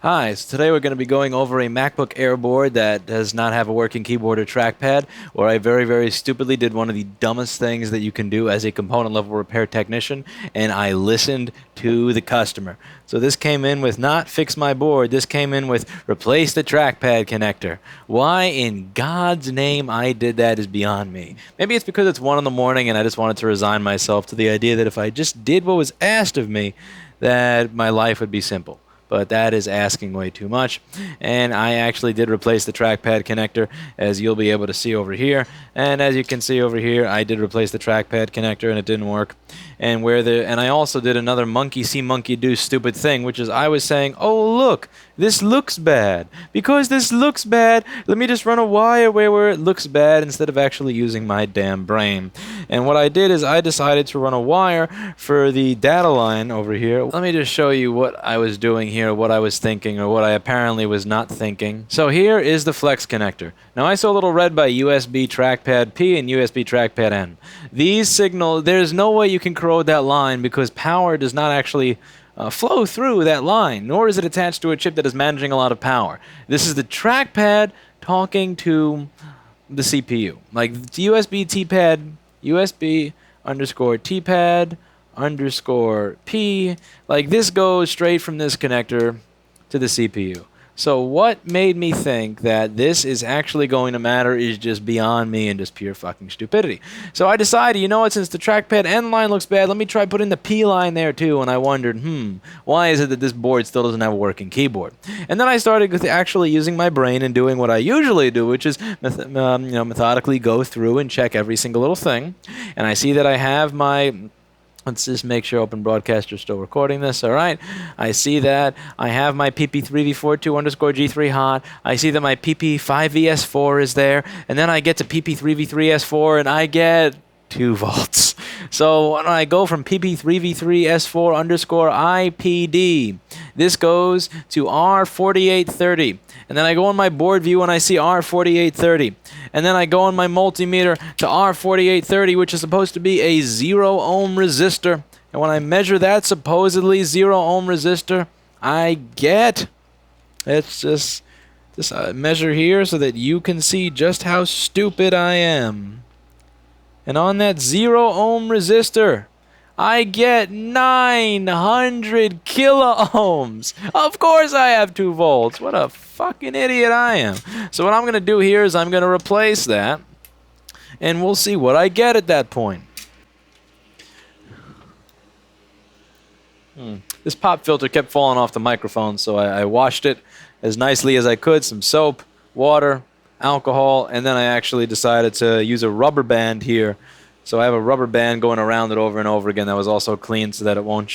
Hi, so today we're going to be going over a MacBook Air board that does not have a working keyboard or trackpad, where I very stupidly did one of the dumbest things that you can do as a component level repair technician, and I listened to the customer. So this came in with not fix my board, this came in with replace the trackpad connector. Why in God's name I did that is beyond me. Maybe it's because it's 1 in the morning and I just wanted to resign myself to the idea that if I just did what was asked of me, that my life would be simple. But that is asking way too much. And I actually did replace the trackpad connector, as you'll be able to see over here. And as you can see over here, I did replace the trackpad connector and it didn't work. And I also did another monkey see monkey do stupid thing, which is I was saying, oh look, this looks bad. Because this looks bad, let me just run a wire where it looks bad instead of actually using my damn brain. And what I did is I decided to run a wire for the data line over here. Let me just show you what I was doing here, what I was thinking, or what I apparently was not thinking. So here is the flex connector. Now I saw a little red by USB trackpad P and USB trackpad N. These signal, there's no way you can corrode that line because power does not actually flow through that line, nor is it attached to a chip that is managing a lot of power. This is the trackpad talking to the CPU. Like USB T-pad, USB underscore T-pad underscore P. Like this goes straight from this connector to the CPU. So what made me think that this is actually going to matter is just beyond me and just pure fucking stupidity. So I decided, you know what, since the trackpad N line looks bad, let me try putting the P line there too. And I wondered, why is it that this board still doesn't have a working keyboard? And then I started with actually using my brain and doing what I usually do, which is methodically go through and check every single little thing. And I see that I have my... Let's just make sure Open Broadcaster is still recording this. All right. I see that I have my PP3V42 underscore G3 hot. I see that my PP5VS4 is there. And then I get to PP3V3S4 and I get 2 volts. So when I go from PP3V3S4 underscore IPD, this goes to R4830. And then I go on my board view and I see R4830. And then I go on my multimeter to R4830, which is supposed to be a 0 ohm resistor. And when I measure that supposedly 0 ohm resistor, I get... It's just measure here so that you can see just how stupid I am. And on that 0 ohm resistor, I get 900 kilo ohms. Of course I have 2 volts. What a fucking idiot I am. So what I'm going to do here is I'm going to replace that. And we'll see what I get at that point. This pop filter kept falling off the microphone, so I washed it as nicely as I could. Some soap, water, alcohol, and then I actually decided to use a rubber band here. So I have a rubber band going around it over and over again that was also clean so that it won't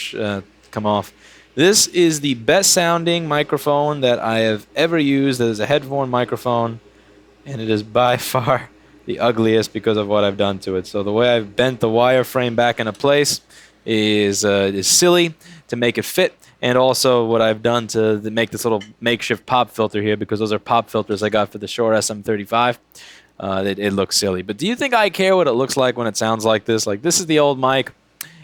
come off. This is the best sounding microphone that I have ever used. It is a headphone microphone, and it is by far the ugliest because of what I've done to it. So the way I've bent the wireframe back into place is silly to make it fit. And also what I've done to make this little makeshift pop filter here, because those are pop filters I got for the Shure SM35, it looks silly. But do you think I care what it looks like when it sounds like this? Like, this is the old mic.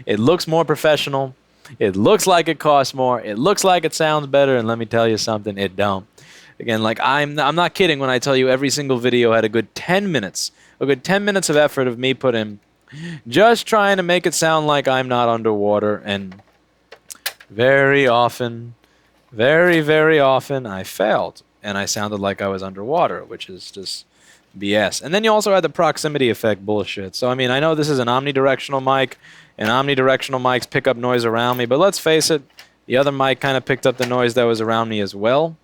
It looks more professional. It looks like it costs more. It looks like it sounds better. And let me tell you something, it don't. Again, like I'm not kidding when I tell you every single video had a good 10 minutes. A good 10 minutes of effort of me put in just trying to make it sound like I'm not underwater. And very often, very often, I failed. And I sounded like I was underwater, which is just BS. And then you also had the proximity effect bullshit. So, I mean, I know this is an omnidirectional mic, and omnidirectional mics pick up noise around me, but let's face it, the other mic kind of picked up the noise that was around me as well.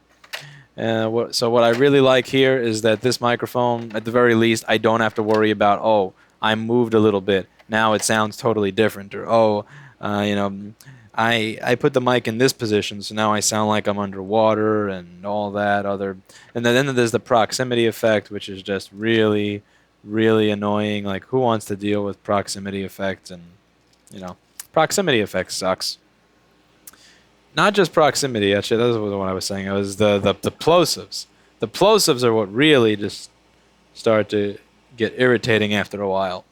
So what I really like here is that this microphone, at the very least, I don't have to worry about, oh, I moved a little bit. Now it sounds totally different. Or, oh, I put the mic in this position, so now I sound like I'm underwater and all that other... And then there's the proximity effect, which is just really annoying. Like, who wants to deal with proximity effect? And, proximity effect sucks. Not just proximity, actually, that was what I was saying. It was the plosives. The plosives are what really just start to get irritating after a while.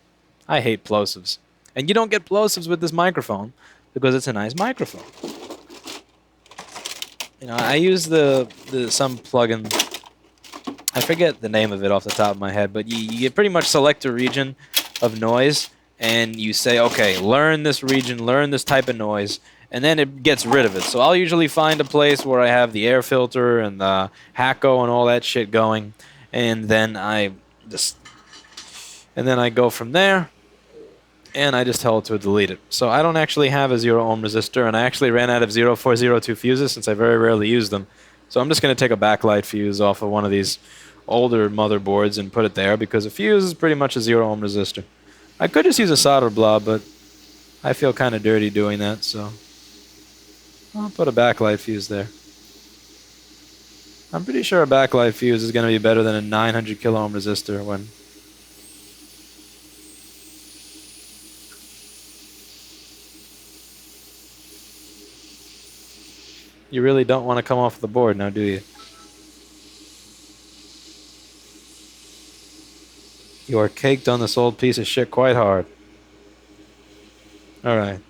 I hate plosives. And you don't get plosives with this microphone because it's a nice microphone. I use the some plugin. I forget the name of it off the top of my head, but you pretty much select a region of noise, and you say, okay, learn this region, learn this type of noise, and then it gets rid of it. So I'll usually find a place where I have the air filter and the HAKKO and all that shit going, and then I just go from there, and I just tell it to delete it. So I don't actually have a 0 ohm resistor, and I actually ran out of 0402 fuses since I very rarely use them. So I'm just going to take a backlight fuse off of one of these older motherboards and put it there, because a fuse is pretty much a 0 ohm resistor. I could just use a solder blob, but I feel kind of dirty doing that, so I'll put a backlight fuse there. I'm pretty sure a backlight fuse is going to be better than a 900 kilo ohm resistor when... You really don't want to come off the board now, do you? You are caked on this old piece of shit quite hard. Alright.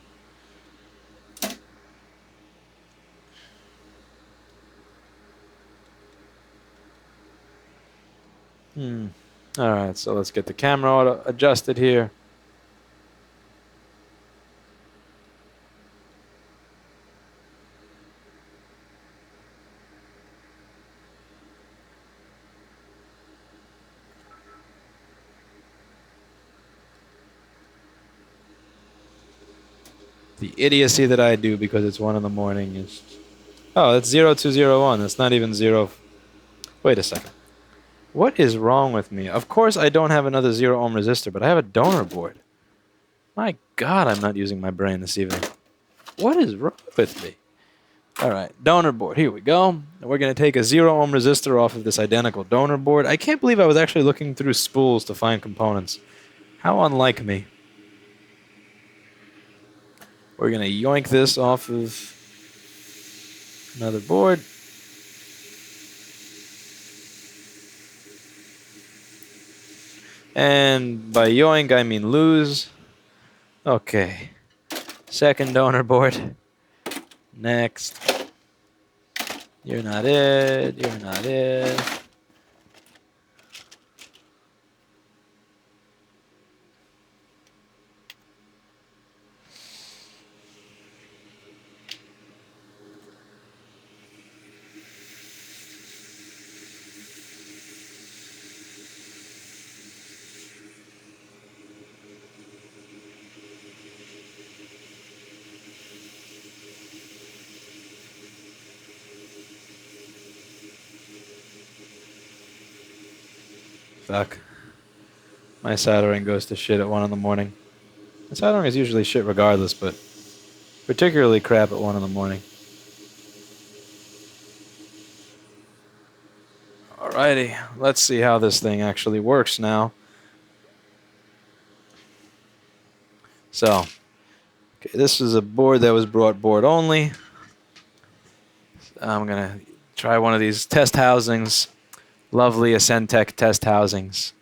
Alright, so let's get the camera adjusted here. The idiocy that I do because it's 1 in the morning is... Oh, that's 0201. That's not even 0... Wait a second. What is wrong with me? Of course I don't have another 0 ohm resistor, but I have a donor board. My God, I'm not using my brain this evening. What is wrong with me? Alright, donor board. Here we go. And we're going to take a 0 ohm resistor off of this identical donor board. I can't believe I was actually looking through spools to find components. How unlike me. We're going to yoink this off of another board. And by yoink, I mean lose. Okay. Second donor board. Next. You're not it. You're not it. Fuck. My soldering goes to shit at 1 in the morning. My soldering is usually shit regardless, but particularly crap at 1 in the morning. Alrighty, let's see how this thing actually works now. So, okay, this is a board that was brought board only. I'm going to try one of these test housings. Lovely Ascentec test housings.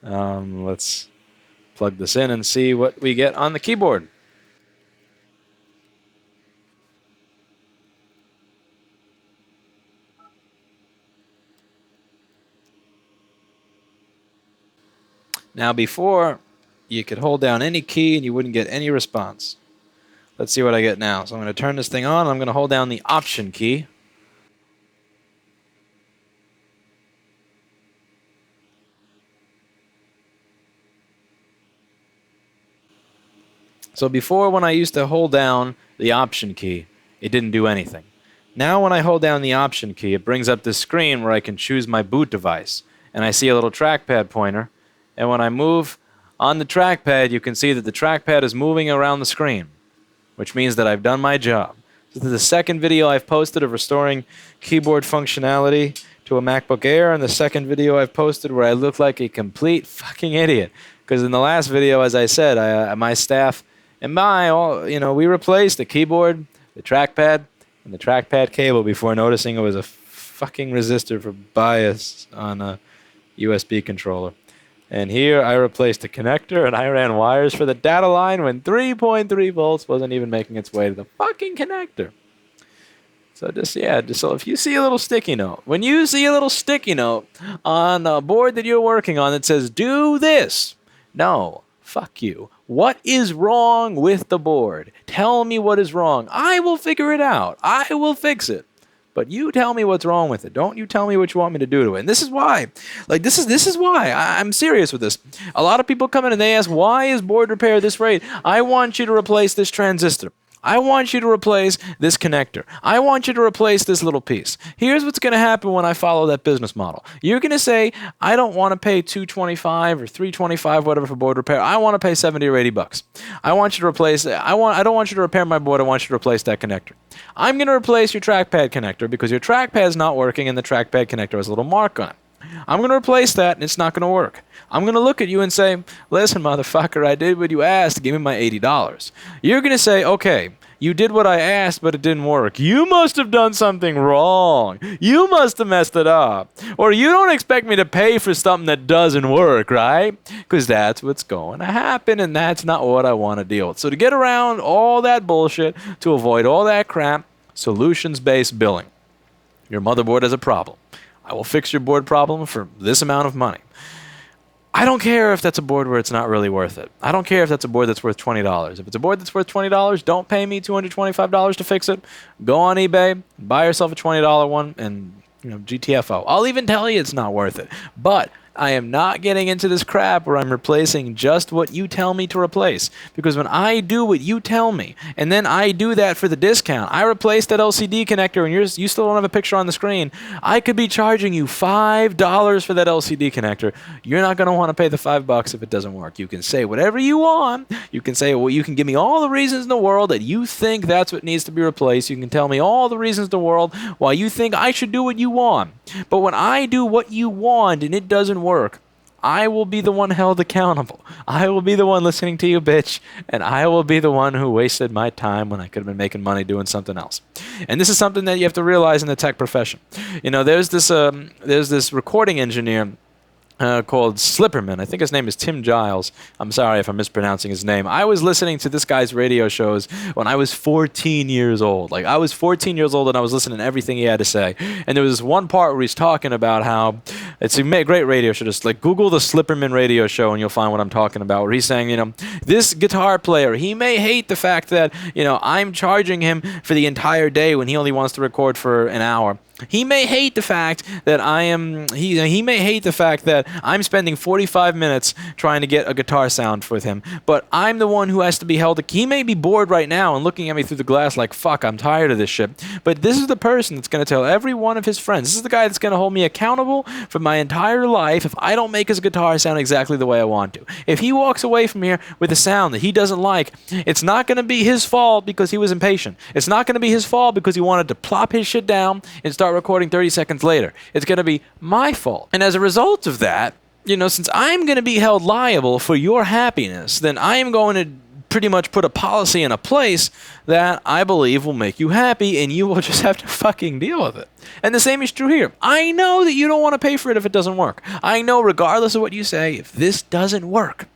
Let's plug this in and see what we get on the keyboard. Now before, you could hold down any key and you wouldn't get any response. Let's see what I get now. So I'm going to turn this thing on. I'm going to hold down the Option key. So before, when I used to hold down the Option key, it didn't do anything. Now when I hold down the Option key, it brings up this screen where I can choose my boot device. And I see a little trackpad pointer. And when I move on the trackpad, you can see that the trackpad is moving around the screen, which means that I've done my job. This is the second video I've posted of restoring keyboard functionality to a MacBook Air, and the second video I've posted where I look like a complete fucking idiot. Because in the last video, as I said, my staff and we replaced the keyboard, the trackpad, and the trackpad cable before noticing it was a fucking resistor for bias on a USB controller. And here I replaced the connector and I ran wires for the data line when 3.3 volts wasn't even making its way to the fucking connector. So so if you see a little sticky note, when you see a little sticky note on a board that you're working on that says, do this, no, fuck you. What is wrong with the board? Tell me what is wrong. I will figure it out. I will fix it. But you tell me what's wrong with it. Don't you tell me what you want me to do to it. And this is why. Like, this is why. I'm serious with this. A lot of people come in and they ask, why is board repair this rate? I want you to replace this transistor. I want you to replace this connector. I want you to replace this little piece. Here's what's going to happen when I follow that business model. You're going to say, I don't want to pay $225 or $325, whatever, for board repair. I want to pay $70 or $80. I want you to replace it. I don't want you to repair my board. I want you to replace that connector. I'm going to replace your trackpad connector because your trackpad is not working and the trackpad connector has a little mark on it. I'm going to replace that and it's not going to work. I'm going to look at you and say, listen, motherfucker, I did what you asked. Give me my $80. You're going to say, okay, you did what I asked, but it didn't work. You must have done something wrong. You must have messed it up. Or you don't expect me to pay for something that doesn't work, right? Because that's what's going to happen, and that's not what I want to deal with. So to get around all that bullshit, to avoid all that crap, solutions-based billing. Your motherboard has a problem. I will fix your board problem for this amount of money. I don't care if that's a board where it's not really worth it. I don't care if that's a board that's worth $20. If it's a board that's worth $20, don't pay me $225 to fix it. Go on eBay, buy yourself a $20 one, and GTFO. I'll even tell you it's not worth it. But I am not getting into this crap where I'm replacing just what you tell me to replace. Because when I do what you tell me, and then I do that for the discount, I replace that LCD connector and you still don't have a picture on the screen, I could be charging you $5 for that LCD connector. You're not going to want to pay the $5 if it doesn't work. You can say whatever you want. You can say, well, you can give me all the reasons in the world that you think that's what needs to be replaced. You can tell me all the reasons in the world why you think I should do what you want. But when I do what you want and it doesn't work, I will be the one held accountable. I will be the one listening to you, bitch, and I will be the one who wasted my time when I could have been making money doing something else. And this is something that you have to realize in the tech profession. There's this recording engineer called Slipperman. I think his name is Tim Giles. I'm sorry if I'm mispronouncing his name. I was listening to this guy's radio shows when I was 14 years old. Like, I was 14 years old and I was listening to everything he had to say. And there was this one part where he's talking about how it's a great radio show. Just like Google the Slipperman radio show and you'll find what I'm talking about. Where he's saying, this guitar player, he may hate the fact that, I'm charging him for the entire day when he only wants to record for an hour. He may hate the fact that he may hate the fact that I'm spending 45 minutes trying to get a guitar sound with him, but I'm the one who has to be held. He may be bored right now and looking at me through the glass like, fuck, I'm tired of this shit. But this is the person that's going to tell every one of his friends. This is the guy that's going to hold me accountable for my entire life if I don't make his guitar sound exactly the way I want to. If he walks away from here with a sound that he doesn't like, it's not going to be his fault because he was impatient. It's not going to be his fault because he wanted to plop his shit down and start recording 30 seconds later. It's going to be my fault. And as a result of that, since I'm going to be held liable for your happiness, then I am going to pretty much put a policy in a place that I believe will make you happy, and you will just have to fucking deal with it. And the same is true here. I know that you don't want to pay for it if it doesn't work. I know, regardless of what you say, if this doesn't work,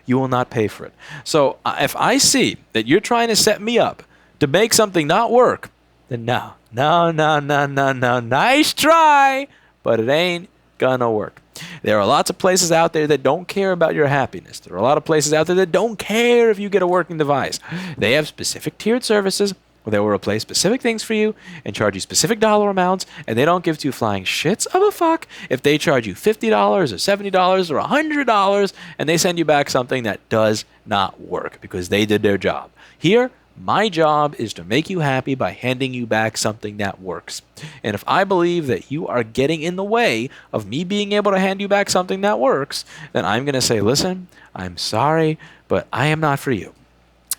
you will not pay for it. So if I see that you're trying to set me up to make something not work, then no. Nice try, but it ain't gonna work. There are lots of places out there that don't care about your happiness. There are a lot of places out there that don't care if you get a working device. They have specific tiered services where they will replace specific things for you and charge you specific dollar amounts, and they don't give two flying shits of a fuck if they charge you $50 or $70 or $100 and they send you back something that does not work because they did their job. Here, my job is to make you happy by handing you back something that works. And if I believe that you are getting in the way of me being able to hand you back something that works, then I'm going to say, listen, I'm sorry, but I am not for you.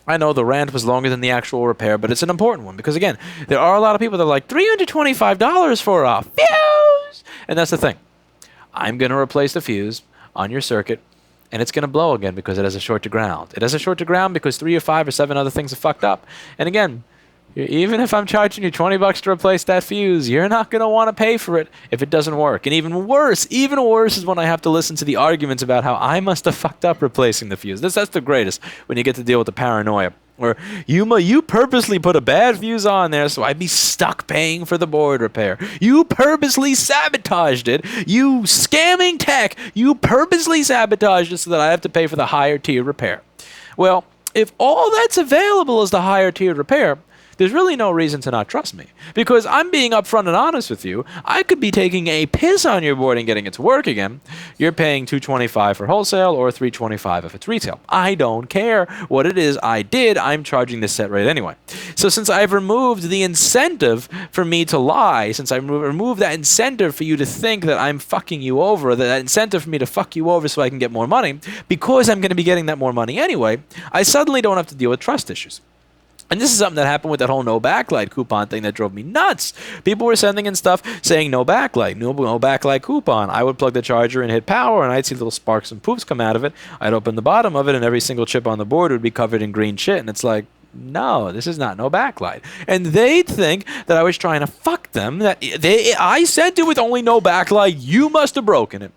I know the rant was longer than the actual repair, but it's an important one because, again, there are a lot of people that are like, $325 for a fuse! And that's the thing. I'm going to replace the fuse on your circuit, and it's going to blow again because it has a short to ground. It has a short to ground because 3 or 5 or 7 other things are fucked up. And again, even if I'm charging you $20 to replace that fuse, you're not going to want to pay for it if it doesn't work. And even worse is when I have to listen to the arguments about how I must have fucked up replacing the fuse. That's the greatest when you get to deal with the paranoia. Or you purposely put a bad fuse on there so I'd be stuck paying for the board repair. You purposely sabotaged it. You scamming tech. You purposely sabotaged it so that I have to pay for the higher tier repair. Well, if all that's available is the higher tier repair, there's really no reason to not trust me, because I'm being upfront and honest with you. I could be taking a piss on your board and getting it to work again. You're paying $225 for wholesale or $325 if it's retail. I don't care what it is I did. I'm charging this set rate anyway. So since I've removed the incentive for me to lie, since I removed that incentive for you to think that I'm fucking you over, that incentive for me to fuck you over so I can get more money, because I'm going to be getting that more money anyway, I suddenly don't have to deal with trust issues. And this is something that happened with that whole no backlight coupon thing that drove me nuts. People were sending in stuff saying no backlight, no backlight coupon. I would plug the charger and hit power, and I'd see little sparks and poofs come out of it. I'd open the bottom of it, and every single chip on the board would be covered in green shit. And it's like, no, this is not no backlight. And they'd think that I was trying to fuck them. That I sent it with only no backlight. You must have broken it.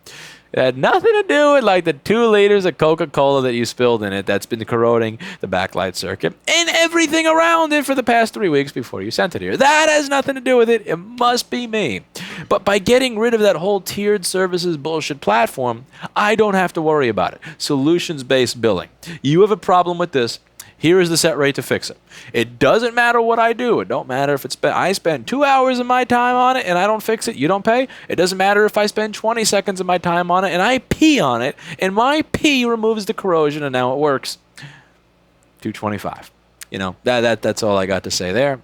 It had nothing to do with like the 2 liters of Coca-Cola that you spilled in it that's been corroding the backlight circuit and everything around it for the past 3 weeks before you sent it here. That has nothing to do with it. It must be me. But by getting rid of that whole tiered services bullshit platform, I don't have to worry about it. Solutions-based billing. You have a problem with this. Here is the set rate to fix it. It doesn't matter what I do. It don't matter if I spend 2 hours of my time on it and I don't fix it, you don't pay. It doesn't matter if I spend 20 seconds of my time on it and I pee on it and my pee removes the corrosion and now it works. $225. You know, that's all I got to say there.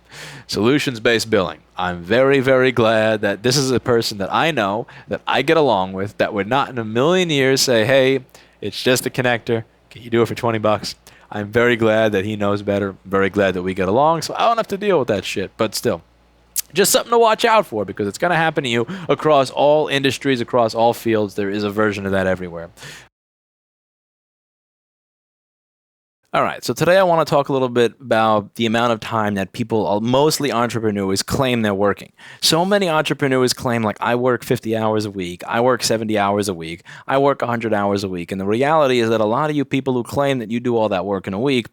Solutions-based billing. I'm very, very glad that this is a person that I know, that I get along with, that would not in a million years say, hey, it's just a connector. Can you do it for $20? I'm very glad that he knows better. Very glad that we get along, so I don't have to deal with that shit. But still, just something to watch out for, because it's going to happen to you across all industries, across all fields. There is a version of that everywhere. All right, so today I want to talk a little bit about the amount of time that people, mostly entrepreneurs, claim they're working. So many entrepreneurs claim, like, I work 50 hours a week, I work 70 hours a week, I work 100 hours a week. And the reality is that a lot of you people who claim that you do all that work in a week,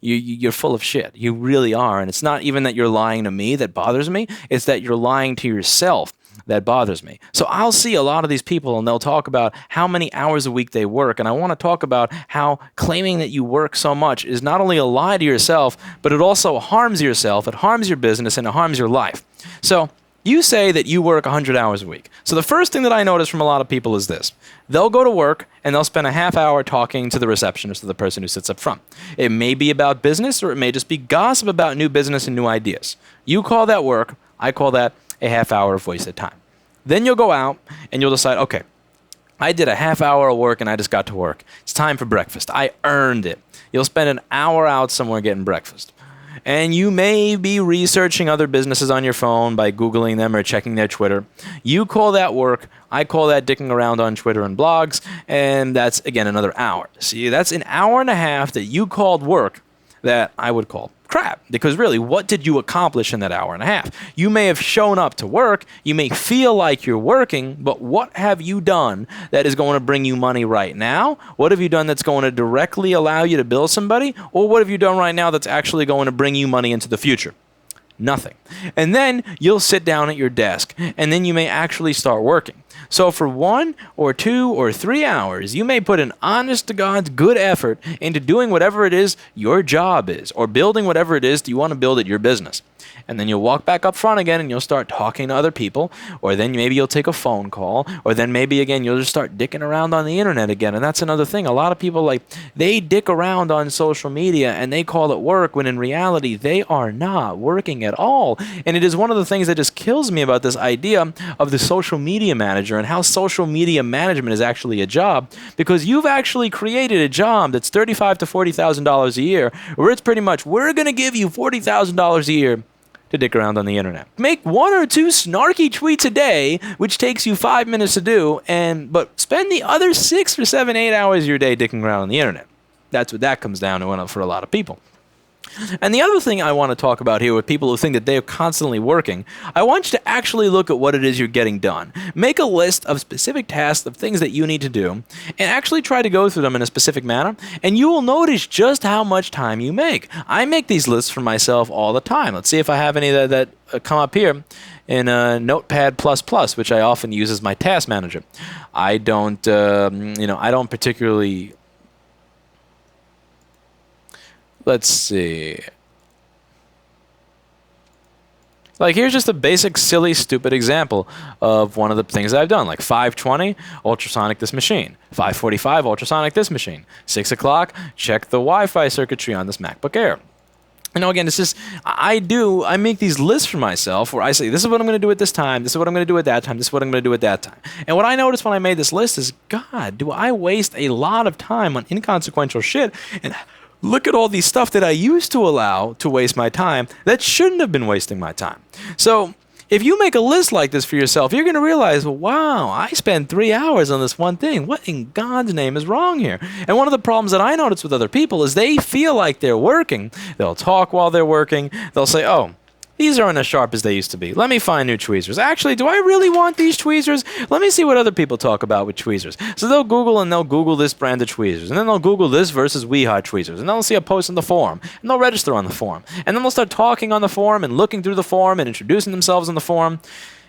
you're full of shit. You really are. And it's not even that you're lying to me that bothers me, it's that you're lying to yourself that bothers me. So I'll see a lot of these people and they'll talk about how many hours a week they work. And I want to talk about how claiming that you work so much is not only a lie to yourself, but it also harms yourself, it harms your business, and it harms your life. So you say that you work 100 hours a week. So the first thing that I notice from a lot of people is this. They'll go to work and they'll spend a half hour talking to the receptionist or the person who sits up front. It may be about business, or it may just be gossip about new business and new ideas. You call that work. I call that a half hour of wasted time. Then you'll go out and you'll decide, okay, I did a half hour of work and I just got to work. It's time for breakfast. I earned it. You'll spend an hour out somewhere getting breakfast. And you may be researching other businesses on your phone by Googling them or checking their Twitter. You call that work. I call that dicking around on Twitter and blogs. And that's, again, another hour. See, that's an hour and a half that you called work that I would call crap. Because really, what did you accomplish in that hour and a half? You may have shown up to work, you may feel like you're working, but what have you done that is going to bring you money right now? What have you done that's going to directly allow you to bill somebody? Or what have you done right now that's actually going to bring you money into the future? Nothing. And then you'll sit down at your desk, and then you may actually start working. So for 1 or 2 or 3 hours, you may put an honest to God's good effort into doing whatever it is your job is, or building whatever it is that you want to build at your business. And then you'll walk back up front again and you'll start talking to other people, or then maybe you'll take a phone call, or then maybe again you'll just start dicking around on the internet again. And that's another thing. A lot of people, like, they dick around on social media and they call it work, when in reality they are not working at all. And it is one of the things that just kills me about this idea of the social media manager and how social media management is actually a job, because you've actually created a job that's $35,000 to $40,000 a year, where it's pretty much, we're going to give you $40,000 a year to dick around on the internet. Make 1 or 2 snarky tweets a day, which takes you 5 minutes to do, but spend the other 6 or 7, 8 hours of your day dicking around on the internet. That's what that comes down to for a lot of people. And the other thing I want to talk about here with people who think that they are constantly working, I want you to actually look at what it is you're getting done. Make a list of specific tasks of things that you need to do, and actually try to go through them in a specific manner, and you will notice just how much time you make. I make these lists for myself all the time. Let's see if I have any that come up here in Notepad++, which I often use as my task manager. I don't, I don't particularly... Let's see. Like, here's just a basic, silly, stupid example of one of the things I've done. Like 5:20, ultrasonic this machine. 5:45, ultrasonic this machine. 6 o'clock, check the Wi-Fi circuitry on this MacBook Air. Again, it's just, I make these lists for myself where I say, this is what I'm going to do at this time, this is what I'm going to do at that time, this is what I'm going to do at that time. And what I noticed when I made this list is, God, do I waste a lot of time on inconsequential shit, and look at all these stuff that I used to allow to waste my time that shouldn't have been wasting my time. So if you make a list like this for yourself, you're going to realize, wow, I spent 3 hours on this one thing. What in God's name is wrong here? And one of the problems that I notice with other people is they feel like they're working. They'll talk while they're working. They'll say, oh, these aren't as sharp as they used to be. Let me find new tweezers. Actually, do I really want these tweezers? Let me see what other people talk about with tweezers. So they'll Google this brand of tweezers. And then they'll Google this versus WeHa tweezers. And they'll see a post on the forum. And they'll register on the forum. And then they'll start talking on the forum and looking through the forum and introducing themselves on the forum.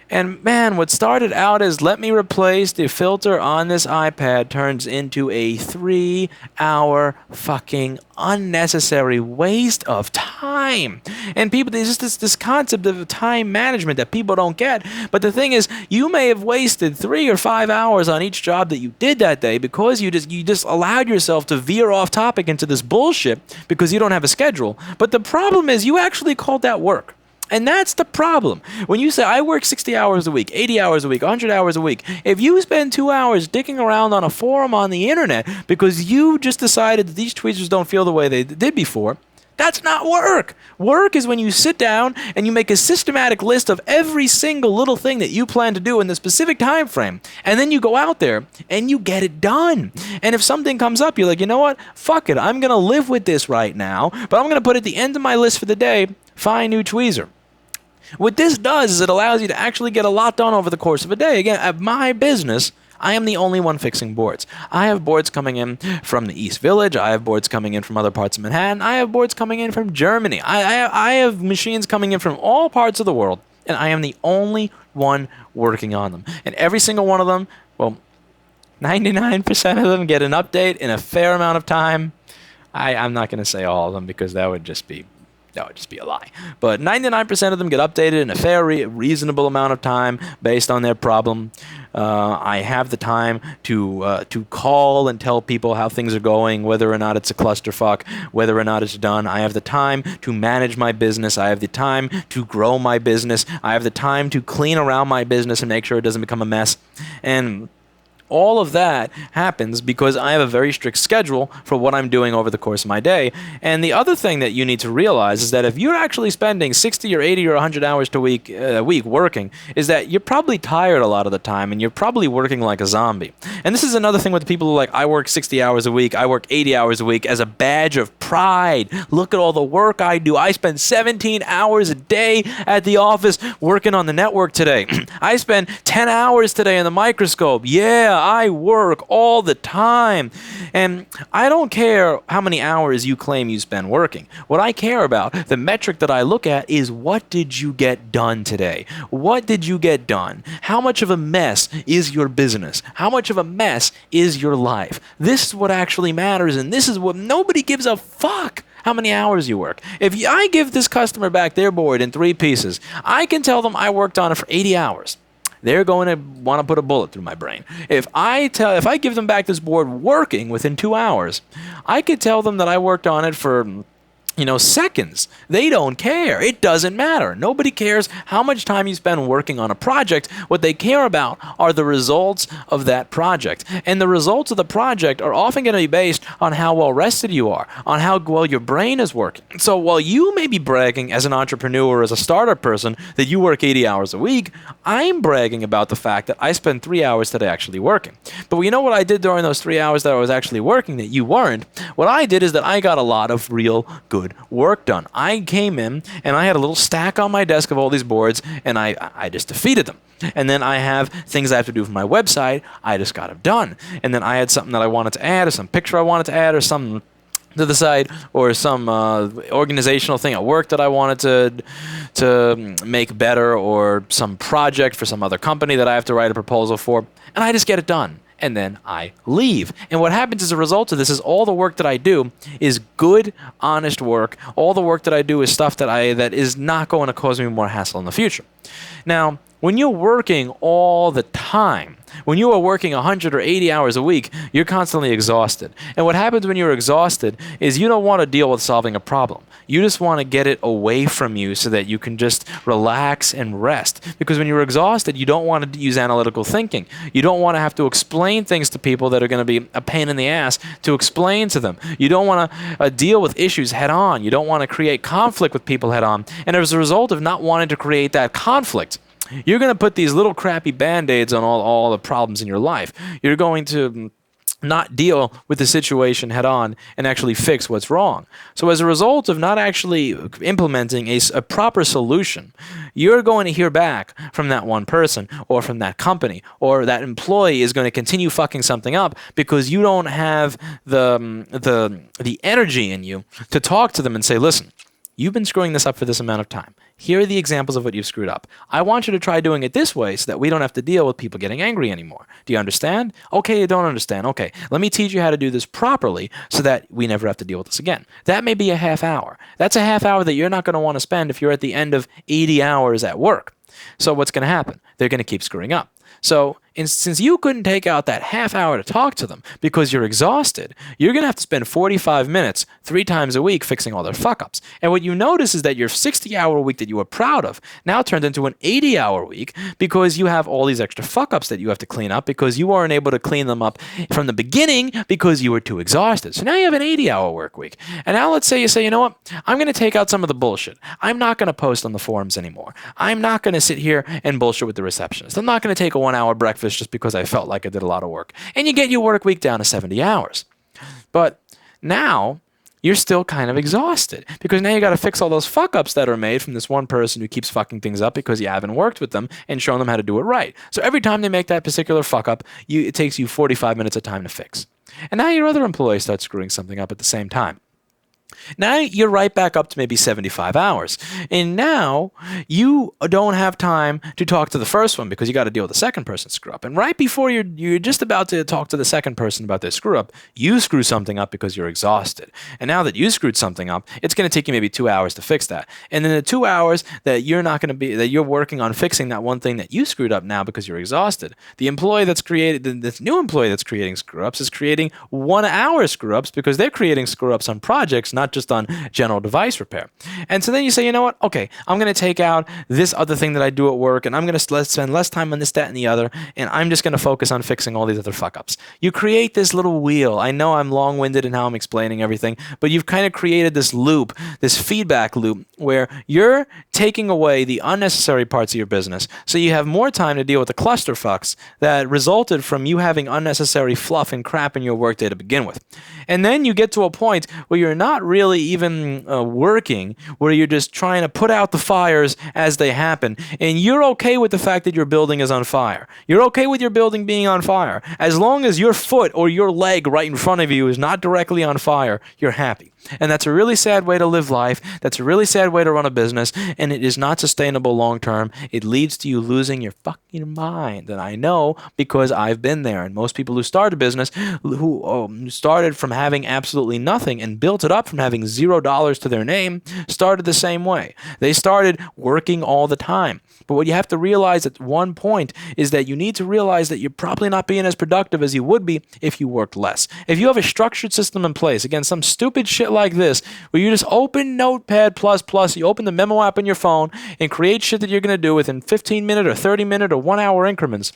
And man, what started out as let me replace the filter on this iPad turns into a 3-hour fucking unnecessary waste of time. And people, there's just this concept of time management that people don't get. But the thing is, you may have wasted 3 or 5 hours on each job that you did that day because you just allowed yourself to veer off topic into this bullshit because you don't have a schedule. But the problem is you actually called that work. And that's the problem. When you say, I work 60 hours a week, 80 hours a week, 100 hours a week, if you spend 2 hours dicking around on a forum on the internet because you just decided that these tweezers don't feel the way they did before, that's not work. Work is when you sit down and you make a systematic list of every single little thing that you plan to do in the specific time frame, and then you go out there and you get it done. And if something comes up, you're like, you know what? Fuck it. I'm going to live with this right now, but I'm going to put at the end of my list for the day, find new tweezer. What this does is it allows you to actually get a lot done over the course of a day. Again, at my business, I am the only one fixing boards. I have boards coming in from the East Village. I have boards coming in from other parts of Manhattan. I have boards coming in from Germany. I have machines coming in from all parts of the world, and I am the only one working on them. And every single one of them, well, 99% of them get an update in a fair amount of time. I'm not going to say all of them because that would just be a lie. But 99% of them get updated in a fair, reasonable amount of time based on their problem. I have the time to call and tell people how things are going, whether or not it's a clusterfuck, whether or not it's done. I have the time to manage my business. I have the time to grow my business. I have the time to clean around my business and make sure it doesn't become a mess. And all of that happens because I have a very strict schedule for what I'm doing over the course of my day. And the other thing that you need to realize is that if you're actually spending 60 or 80 or 100 hours a week working, is that you're probably tired a lot of the time and you're probably working like a zombie. And this is another thing with the people who are like, I work 60 hours a week, I work 80 hours a week as a badge of pride. Look at all the work I do. I spend 17 hours a day at the office working on the network today. I spend 10 hours today in the microscope. Yeah, I work all the time. And I don't care how many hours you claim you spend working. What I care about, the metric that I look at, is what did you get done today? What did you get done? How much of a mess is your business? How much of a mess is your life? This is what actually matters, and this is what nobody gives a fuck how many hours you work. If I give this customer back their board in 3 pieces, I can tell them I worked on it for 80 hours. They're going to want to put a bullet through my brain. If I give them back this board working within 2 hours, I could tell them that I worked on it for seconds. They don't care. It doesn't matter. Nobody cares how much time you spend working on a project. What they care about are the results of that project. And the results of the project are often going to be based on how well rested you are, on how well your brain is working. So while you may be bragging as an entrepreneur, as a startup person, that you work 80 hours a week, I'm bragging about the fact that I spend 3 hours today actually working. But you know what I did during those 3 hours that I was actually working that you weren't? What I did is that I got a lot of real good good work done. I came in and I had a little stack on my desk of all these boards, and I just defeated them. And then I have things I have to do for my website. I just got them done. And then I had something that I wanted to add, or some picture I wanted to add, or something to the side, or some organizational thing at work that I wanted to make better, or some project for some other company that I have to write a proposal for, and I just get it done. And then I leave. And what happens as a result of this is all the work that I do is good, honest work. All the work that I do is stuff that is not going to cause me more hassle in the future. Now, when you're working all the time, when you are working 100 or 80 hours a week, you're constantly exhausted. And what happens when you're exhausted is you don't want to deal with solving a problem. You just want to get it away from you so that you can just relax and rest. Because when you're exhausted, you don't want to use analytical thinking. You don't want to have to explain things to people that are going to be a pain in the ass to explain to them. You don't want to deal with issues head on. You don't want to create conflict with people head on. And as a result of not wanting to create that conflict, you're going to put these little crappy band-aids on all the problems in your life. You're going to not deal with the situation head on and actually fix what's wrong. So as a result of not actually implementing a proper solution, you're going to hear back from that one person or from that company, or that employee is going to continue fucking something up because you don't have the energy in you to talk to them and say, listen, you've been screwing this up for this amount of time. Here are the examples of what you've screwed up. I want you to try doing it this way so that we don't have to deal with people getting angry anymore. Do you understand? Okay, you don't understand. Okay, let me teach you how to do this properly so that we never have to deal with this again. That may be a half hour. That's a half hour that you're not going to want to spend if you're at the end of 80 hours at work. So what's going to happen? They're going to keep screwing up. So since you couldn't take out that half hour to talk to them because you're exhausted, you're going to have to spend 45 minutes 3 times a week fixing all their fuck-ups. And what you notice is that your 60-hour week that you were proud of now turned into an 80-hour week because you have all these extra fuck-ups that you have to clean up because you weren't able to clean them up from the beginning because you were too exhausted. So now you have an 80-hour work week. And now let's say you say, you know what? I'm going to take out some of the bullshit. I'm not going to post on the forums anymore. I'm not going to sit here and bullshit with the receptionist. I'm not going to take a 1-hour breakfast just because I felt like I did a lot of work. And you get your work week down to 70 hours. But now you're still kind of exhausted because now you got to fix all those fuck-ups that are made from this one person who keeps fucking things up because you haven't worked with them and shown them how to do it right. So every time they make that particular fuck-up, it takes you 45 minutes of time to fix. And now your other employee starts screwing something up at the same time. Now you're right back up to maybe 75 hours. And now you don't have time to talk to the first one because you got to deal with the second person's screw up. And right before you're just about to talk to the second person about their screw up, you screw something up because you're exhausted. And now that you screwed something up, it's going to take you maybe 2 hours to fix that. And then the 2 hours that you're working on fixing that one thing that you screwed up now because you're exhausted, the employee that's created, this new employee that's creating screw ups is creating 1 hour screw ups because they're creating screw ups on projects, not just on general device repair. And so then you say, you know what? Okay, I'm going to take out this other thing that I do at work, and I'm going to spend less time on this, that, and the other, and I'm just going to focus on fixing all these other fuck-ups. You create this little wheel. I know I'm long-winded in how I'm explaining everything, but you've kind of created this loop, this feedback loop, where you're taking away the unnecessary parts of your business, so you have more time to deal with the clusterfucks that resulted from you having unnecessary fluff and crap in your workday to begin with. And then you get to a point where you're not really even working, where you're just trying to put out the fires as they happen, and you're okay with the fact that your building is on fire. You're okay with your building being on fire. As long as your foot or your leg right in front of you is not directly on fire, you're happy. And that's a really sad way to live life. That's a really sad way to run a business, and it is not sustainable long term. It leads to you losing your fucking mind. And I know because I've been there. And most people who start a business, who started from having absolutely nothing and built it up from having $0 to their name, started the same way. They started working all the time. But what you have to realize at one point is that you need to realize that you're probably not being as productive as you would be if you worked less. If you have a structured system in place, again, some stupid shit like this, where you just open Notepad++, you open the memo app on your phone and create shit that you're going to do within 15-minute or 30-minute or 1-hour increments,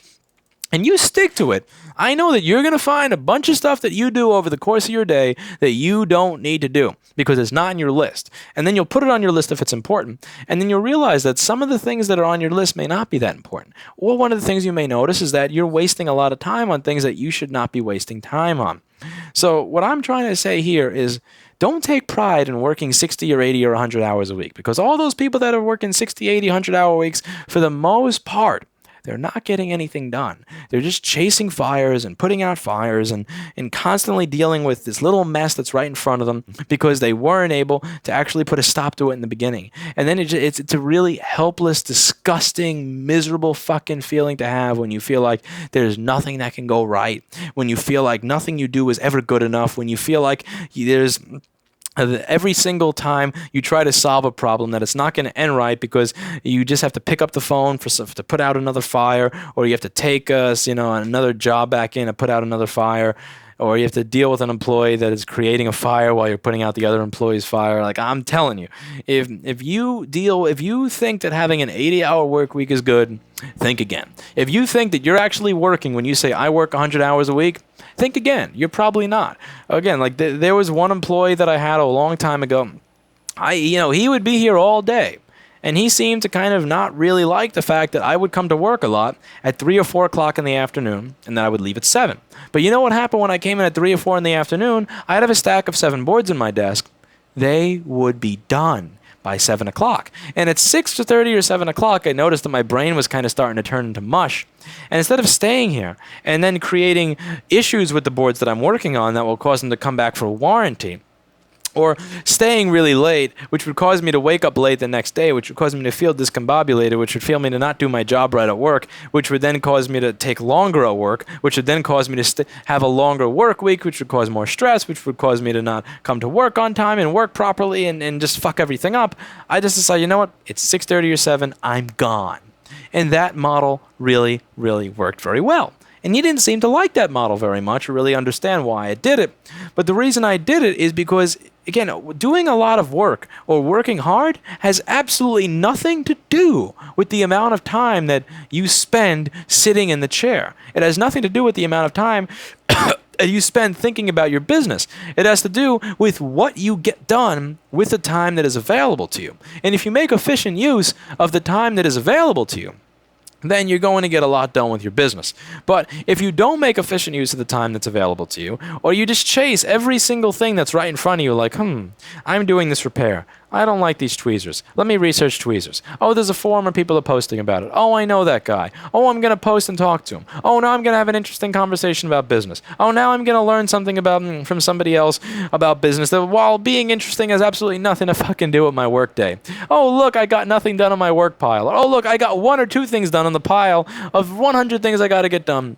and you stick to it, I know that you're going to find a bunch of stuff that you do over the course of your day that you don't need to do because it's not on your list. And then you'll put it on your list if it's important. And then you'll realize that some of the things that are on your list may not be that important. Or one of the things you may notice is that you're wasting a lot of time on things that you should not be wasting time on. So what I'm trying to say here is, don't take pride in working 60 or 80 or 100 hours a week, because all those people that are working 60, 80, 100-hour weeks, for the most part, they're not getting anything done. They're just chasing fires and putting out fires and constantly dealing with this little mess that's right in front of them because they weren't able to actually put a stop to it in the beginning. And then it's a really helpless, disgusting, miserable fucking feeling to have when you feel like there's nothing that can go right, when you feel like nothing you do is ever good enough, when you feel like there's every single time you try to solve a problem that it's not going to end right because you just have to pick up the phone to put out another fire, or you have to take another job back in to put out another fire, or you have to deal with an employee that is creating a fire while you're putting out the other employee's fire. Like, I'm telling you, if you think that having an 80-hour work week is good, think again. If you think that you're actually working when you say I work 100 hours a week, think again. You're probably not. Again, like there was one employee that I had a long time ago. He would be here all day, and he seemed to kind of not really like the fact that I would come to work a lot at 3 or 4 o'clock in the afternoon, and then I would leave at 7. But you know what happened when I came in at 3 or 4 in the afternoon? I'd have a stack of 7 boards in my desk. They would be done by 7 o'clock. And at 6:30 or 7 o'clock, I noticed that my brain was kind of starting to turn into mush. And instead of staying here and then creating issues with the boards that I'm working on that will cause them to come back for warranty, or staying really late, which would cause me to wake up late the next day, which would cause me to feel discombobulated, which would feel me to not do my job right at work, which would then cause me to take longer at work, which would then cause me to have a longer work week, which would cause more stress, which would cause me to not come to work on time and work properly and just fuck everything up. I just decided, you know what? It's 6:30 or 7. I'm gone. And that model really, really worked very well. And you didn't seem to like that model very much or really understand why I did it. But the reason I did it is because, again, doing a lot of work or working hard has absolutely nothing to do with the amount of time that you spend sitting in the chair. It has nothing to do with the amount of time you spend thinking about your business. It has to do with what you get done with the time that is available to you. And if you make efficient use of the time that is available to you, then you're going to get a lot done with your business. But if you don't make efficient use of the time that's available to you, or you just chase every single thing that's right in front of you, like, I'm doing this repair. I don't like these tweezers. Let me research tweezers. Oh, there's a forum where people are posting about it. Oh, I know that guy. Oh, I'm going to post and talk to him. Oh, now I'm going to have an interesting conversation about business. Oh, now I'm going to learn something about from somebody else about business that, while being interesting, has absolutely nothing to fucking do with my work day. Oh, look, I got nothing done on my work pile. Oh, look, I got 1 or 2 things done on the pile of 100 things I got to get done.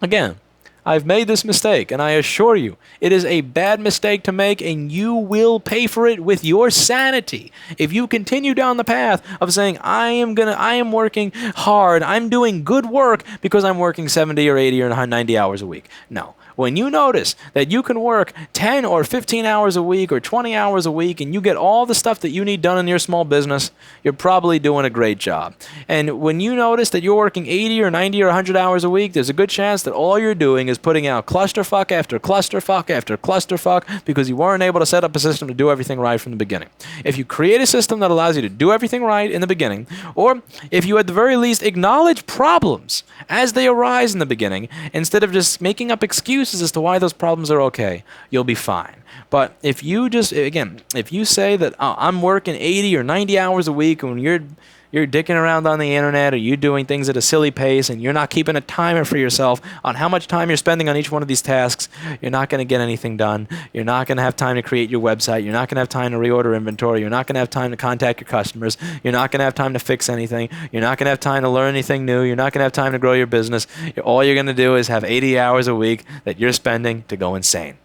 Again, I've made this mistake, and I assure you, it is a bad mistake to make, and you will pay for it with your sanity. If you continue down the path of saying, I am working hard, I'm doing good work because I'm working 70 or 80 or 90 hours a week. No. When you notice that you can work 10 or 15 hours a week or 20 hours a week and you get all the stuff that you need done in your small business, you're probably doing a great job. And when you notice that you're working 80 or 90 or 100 hours a week, there's a good chance that all you're doing is putting out clusterfuck after clusterfuck after clusterfuck because you weren't able to set up a system to do everything right from the beginning. If you create a system that allows you to do everything right in the beginning, or if you at the very least acknowledge problems as they arise in the beginning, instead of just making up excuses as to why those problems are okay, you'll be fine. But if you if you say that I'm working 80 or 90 hours a week, and when you're dicking around on the internet, or you're doing things at a silly pace, and you're not keeping a timer for yourself on how much time you're spending on each one of these tasks, you're not going to get anything done. You're not going to have time to create your website. You're not going to have time to reorder inventory. You're not going to have time to contact your customers. You're not going to have time to fix anything. You're not going to have time to learn anything new. You're not going to have time to grow your business. All you're going to do is have 80 hours a week that you're spending to go insane.